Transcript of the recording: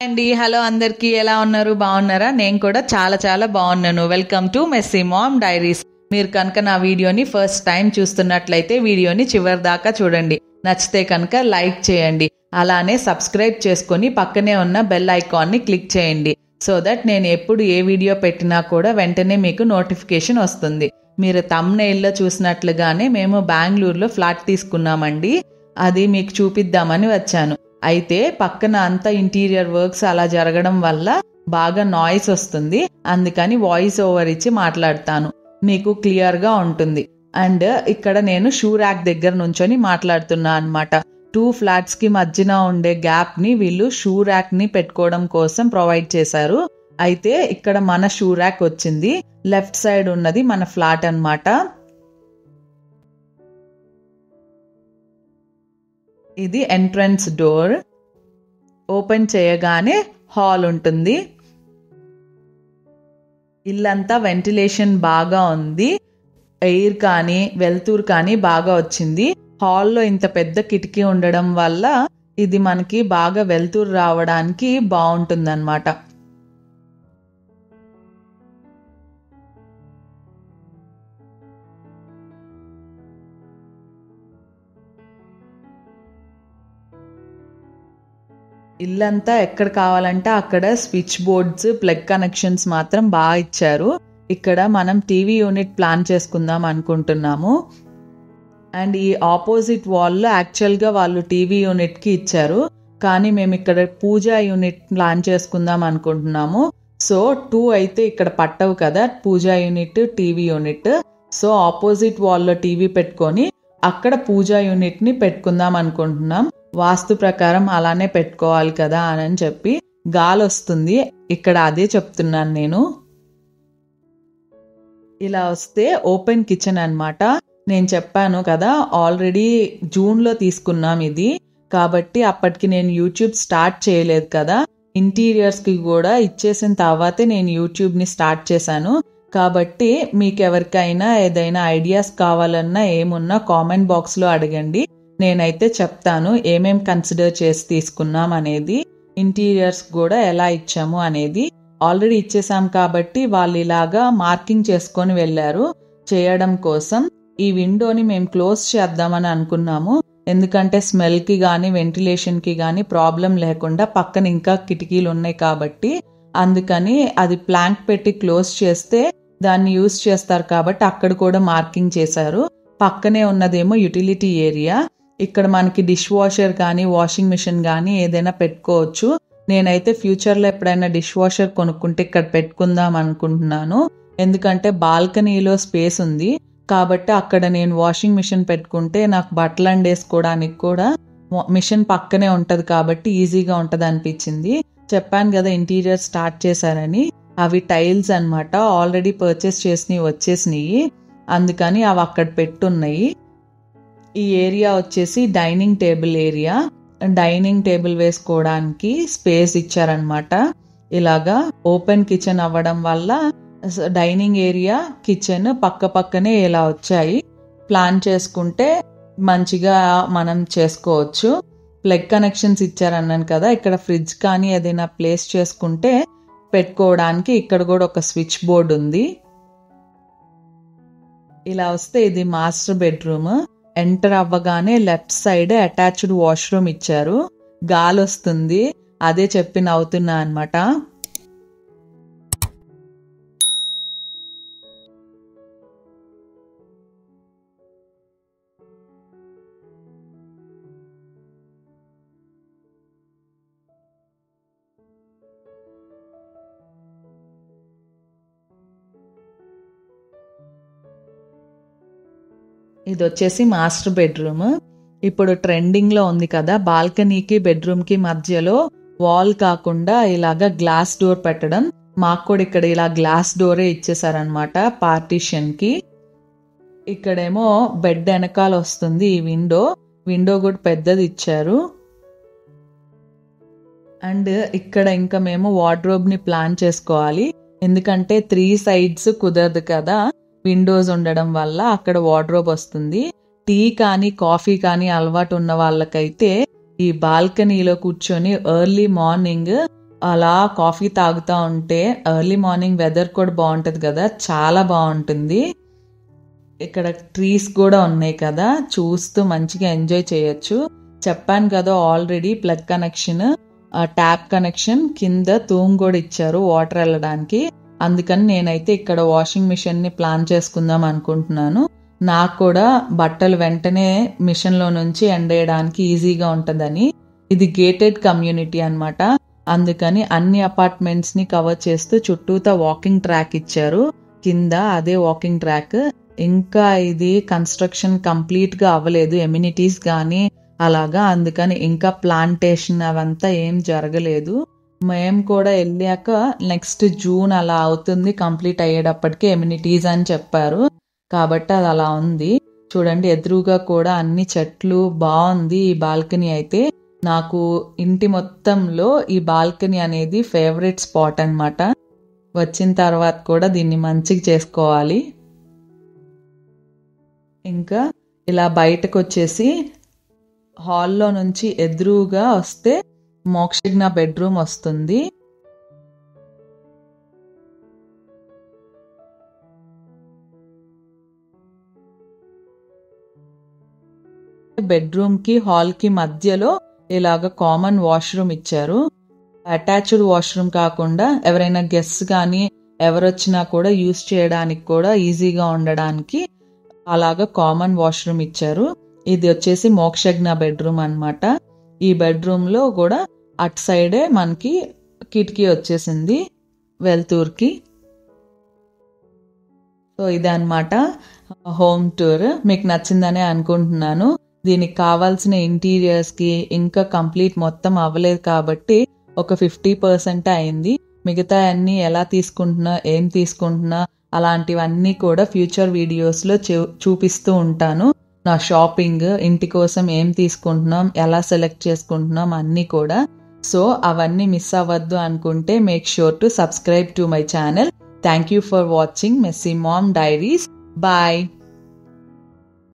అండి హలో అందరికీ ఎలా ఉన్నారు బాగున్నారా నేను కూడా చాలా చాలా బాగున్నాను welcome to messy mom diaries మీరు కనుక నా వీడియోని ఫస్ట్ టైం చూస్తున్నట్లయితే వీడియోని చివరి దాకా చూడండి నచ్చితే కనుక లైక్ చేయండి అలానే సబ్స్క్రైబ్ చేసుకొని పక్కనే ఉన్న బెల్ ఐకాన్ని క్లిక్ చేయండి సో దట్ నేను ఎప్పుడు ఏ వీడియో పెట్టినా కూడా వెంటనే మీకు నోటిఫికేషన్ వస్తుంది మీరు థంబ్నెయిల్లో చూసినట్లుగానే మేము బెంగళూరులో ఫ్లాట్ తీసుకున్నామండి అది మీకు చూపిద్దామని వచ్చాను అయితే పక్కన అంతా ఇంటీరియర్ వర్క్స్ అలా జరగడం వల్ల బాగా నాయిస్ వస్తుంది అందుకని వాయిస్ ఓవర్ ఇచ్చి మాట్లాడతాను మీకు క్లియర్గా ఉంటుంది అండ్ ఇక్కడ నేను షూ ర్యాక్ దగ్గర నుంచొని మాట్లాడుతున్నా అనమాట 2 ఫ్లాట్స్ కి మధ్యన ఉండే గ్యాప్ ని వీళ్ళు షూ ర్యాక్ ని పెట్టుకోవడం కోసం ప్రొవైడ్ చేశారు అయితే ఇక్కడ మన షూ ర్యాక్ వచ్చింది లెఫ్ట్ సైడ్ ఉన్నది మన ఫ్లాట్ అన్నమాట ఇది ఎంట్రన్స్ డోర్ ఓపెన్ చేయగానే హాల్ ఉంటుంది ఇల్లంతా వెంటిలేషన్ బాగా ఉంది ఎయిర్ కానీ వెలుతురు కానీ బాగా వచ్చింది హాల్లో ఇంత పెద్ద కిటికీ ఉండడం వల్ల ఇది మనకి బాగా వెలుతురు రావడానికి బాగుంటుందన్నమాట ఇల్లంతా ఎక్కడ కావాలంటే అక్కడ స్విచ్ బోర్డ్స్ ప్లగ్ కనెక్షన్స్ మాత్రం బాగా ఇచ్చారు ఇక్కడ మనం టీవీ యూనిట్ ప్లాన్ చేసుకుందాం అనుకుంటున్నాము అండ్ ఈ ఆపోజిట్ వాల్లో యాక్చువల్గా వాళ్ళు టీవీ యూనిట్కి ఇచ్చారు కానీ మేము ఇక్కడ పూజా యూనిట్ ప్లాన్ చేసుకుందాం అనుకుంటున్నాము సో 2 అయితే ఇక్కడ పట్టవు కదా puja unit TV unit so opposite వాల్లో టీవీ పెట్టుకొని అక్కడ పూజా యూనిట్ని పెట్టుకుందాం అనుకుంటున్నాం వాస్తు ప్రకారం అలానే పెట్టుకోవాలి కదా అని చెప్పి గాలి వస్తుంది ఇక్కడ అదే చెప్తున్నాను నేను ఇలా వస్తే ఓపెన్ కిచెన్ అన్నమాట నేను చెప్పాను కదా ఆల్రెడీ జూన్లో తీసుకున్నాం ఇది కాబట్టి అప్పటికి నేను యూట్యూబ్ స్టార్ట్ చేయలేదు కదా ఇంటీరియర్స్కి కూడా ఇచ్చేసిన తర్వాతే నేను యూట్యూబ్ని స్టార్ట్ చేశాను కాబట్టి మీకు ఎవరికైనా ఏదైనా ఐడియాస్ కావాలన్నా ఏమున్నా కామెంట్ బాక్స్లో అడగండి నేనైతే చెప్తాను ఏమేం కన్సిడర్ చేసి తీసుకున్నాం అనేది ఇంటీరియర్స్ కూడా ఎలా ఇచ్చాము అనేది ఆల్రెడీ ఇచ్చేసాం కాబట్టి వాళ్ళు ఇలాగా మార్కింగ్ చేసుకొని వెళ్ళారు చేయడం కోసం ఈ విండోని మేము క్లోజ్ చేద్దామని అనుకున్నాము ఎందుకంటే స్మెల్కి కానీ వెంటిలేషన్కి కానీ ప్రాబ్లం లేకుండా పక్కన ఇంకా కిటికీలు ఉన్నాయి కాబట్టి అందుకని అది ప్లాంక్ పెట్టి క్లోజ్ చేస్తే దాన్ని యూజ్ చేస్తారు కాబట్టి అక్కడ కూడా మార్కింగ్ చేశారు పక్కనే ఉన్నదేమో యుటిలిటీ ఏరియా ఇక్కడ మనకి డిష్ వాషర్ కానీ వాషింగ్ మిషన్ కానీ ఏదైనా పెట్టుకోవచ్చు నేనైతే ఫ్యూచర్లో ఎప్పుడైనా డిష్ వాషర్ కొనుక్కుంటే ఇక్కడ పెట్టుకుందాం అనుకుంటున్నాను ఎందుకంటే బాల్కనీలో స్పేస్ ఉంది కాబట్టి అక్కడ నేను వాషింగ్ మిషన్ పెట్టుకుంటే నాకు బట్టలు అండేసుకోవడానికి కూడా మిషన్ పక్కనే ఉంటది కాబట్టి ఈజీగా ఉంటది అనిపించింది చెప్పాను కదా ఇంటీరియర్ స్టార్ట్ చేశారని అవి టైల్స్ అన్నమాట ఆల్రెడీ పర్చేస్ చేసినవి వచ్చేసినాయి అందుకని అవి అక్కడ పెట్టున్నాయి ఈ ఏరియా వచ్చేసి dining table area dining table వేసుకోవడానికి స్పేస్ ఇచ్చారనమాట ఇలాగా ఓపెన్ కిచెన్ అవ్వడం వల్ల డైనింగ్ ఏరియా కిచెన్ పక్క పక్కనే ఇలా వచ్చాయి ప్లాన్ చేసుకుంటే మంచిగా మనం చేసుకోవచ్చు ప్లగ్ కనెక్షన్స్ ఇచ్చారన్నాను కదా ఇక్కడ ఫ్రిడ్జ్ కానీ ఏదైనా ప్లేస్ చేసుకుంటే పెట్టుకోవడానికి ఇక్కడ కూడా ఒక స్విచ్ బోర్డ్ ఉంది ఇలా వస్తే ఇది మాస్టర్ బెడ్రూమ్ ఎంటర్ అవ్వగానే లెఫ్ట్ సైడ్ అటాచ్డ్ వాష్రూమ్ ఇచ్చారు గాలి వస్తుంది అదే చెప్పి నవ్వుతున్నా అనమాట ఇది వచ్చేసి మాస్టర్ బెడ్రూమ్ ఇప్పుడు ట్రెండింగ్ లో ఉంది కదా బాల్కనీకి బెడ్రూమ్ కి మధ్యలో వాల్ కాకుండా ఇలాగా గ్లాస్ డోర్ పెట్టడం మాకు కూడా ఇక్కడ ఇలా గ్లాస్ డోరే ఇచ్చేసారనమాట పార్టీషన్ కి ఇక్కడేమో బెడ్ వెనకాల వస్తుంది ఈ విండో కూడా పెద్దది ఇచ్చారు అండ్ ఇక్కడ ఇంకా మేము వార్డ్రోబ్ ని ప్లాన్ చేసుకోవాలి ఎందుకంటే 3 సైడ్స్ కుదరదు కదా విండోస్ ఉండడం వల్ల అక్కడ వార్డ్రోబ్ వస్తుంది టీ కానీ కాఫీ కానీ అలవాటు ఉన్న వాళ్ళకైతే ఈ బాల్కనీలో కూర్చొని ఎర్లీ మార్నింగ్ అలా కాఫీ తాగుతూ ఉంటే ఎర్లీ మార్నింగ్ వెదర్ కూడా బాగుంటుంది కదా, చాలా బాగుంటుంది. ఇక్కడ ట్రీస్ కూడా ఉన్నాయి కదా, చూస్తూ మంచిగా ఎంజాయ్ చేయొచ్చు. చెప్పాను కదా already plug connection, tap connection, కింద తూము కూడా ఇచ్చారు వాటర్ వెళ్ళడానికి. అందుకని నేనైతే ఇక్కడ వాషింగ్ మిషన్ ని ప్లాన్ చేసుకుందాం అనుకుంటున్నాను. నాకు కూడా బట్టలు వెంటనే మిషన్ లో నుంచి ఎండేయడానికి ఈజీగా ఉంటుందని. ఇది గేటెడ్ కమ్యూనిటీ అన్నమాట. అందుకని అన్ని అపార్ట్మెంట్స్ ని కవర్ చేస్తూ చుట్టూతా వాకింగ్ ట్రాక్ ఇచ్చారు. కింద అదే వాకింగ్ ట్రాక్. ఇంకా ఇది కన్స్ట్రక్షన్ కంప్లీట్ గా అవ్వలేదు, ఎమ్యూనిటీస్ గానీ అలాగా. అందుకని ఇంకా ప్లాంటేషన్ అవంతా ఏం జరగలేదు. మేము కూడా వెళ్ళాక నెక్స్ట్ జూన్ అలా అవుతుంది కంప్లీట్ అయ్యేటప్పటికి ఎమ్యూనిటీస్ అని చెప్పారు. కాబట్టి అది అలా ఉంది. చూడండి ఎదురుగా కూడా అన్ని చెట్లు, బాగుంది. ఈ బాల్కనీ అయితే నాకు ఇంటి మొత్తంలో ఈ బాల్కనీ అనేది ఫేవరెట్ స్పాట్ అన్నమాట. వచ్చిన తర్వాత కూడా దీన్ని మంచిగా చేసుకోవాలి. ఇంకా ఇలా బయటకు వచ్చేసి హాల్లో నుంచి ఎదురుగా వస్తే మోక్షజ్ఞ బెడ్రూమ్ వస్తుంది. బెడ్రూమ్ కి హాల్ కి మధ్యలో ఇలాగ కామన్ వాష్రూమ్ ఇచ్చారు. అటాచ్డ్ వాష్రూమ్ కాకుండా ఎవరైనా గెస్ట్స్ కానీ ఎవరొచ్చినా కూడా యూజ్ చేయడానికి కూడా ఈజీగా ఉండడానికి అలాగా కామన్ వాష్రూమ్ ఇచ్చారు. ఇది వచ్చేసి మోక్షజ్ఞ బెడ్రూమ్ అన్నమాట. ఈ బెడ్రూమ్ లో కూడా అటు సైడే మనకి కిటికీ వచ్చేసింది వెలుతురుకి. సో ఇదన్నమాట హోమ్ టూర్. మీకు నచ్చిందనే అనుకుంటున్నాను. దీనికి కావాల్సిన ఇంటీరియర్స్ కి ఇంకా కంప్లీట్ మొత్తం అవ్వలేదు కాబట్టి ఒక 50% అయింది. మిగతా అన్ని ఎలా తీసుకుంటున్నా, ఏం తీసుకుంటున్నా అలాంటివన్నీ కూడా ఫ్యూచర్ వీడియోస్ లో చూపిస్తూ ఉంటాను. నా షాపింగ్, ఇంటి కోసం ఏం తీసుకుంటున్నాం, ఎలా సెలెక్ట్ చేసుకుంటున్నాం అన్నీ కూడా. సో అవన్నీ మిస్ అవ్వద్దు అనుకుంటే make sure to subscribe to my channel. Thank you for watching messy mom diaries. Bye.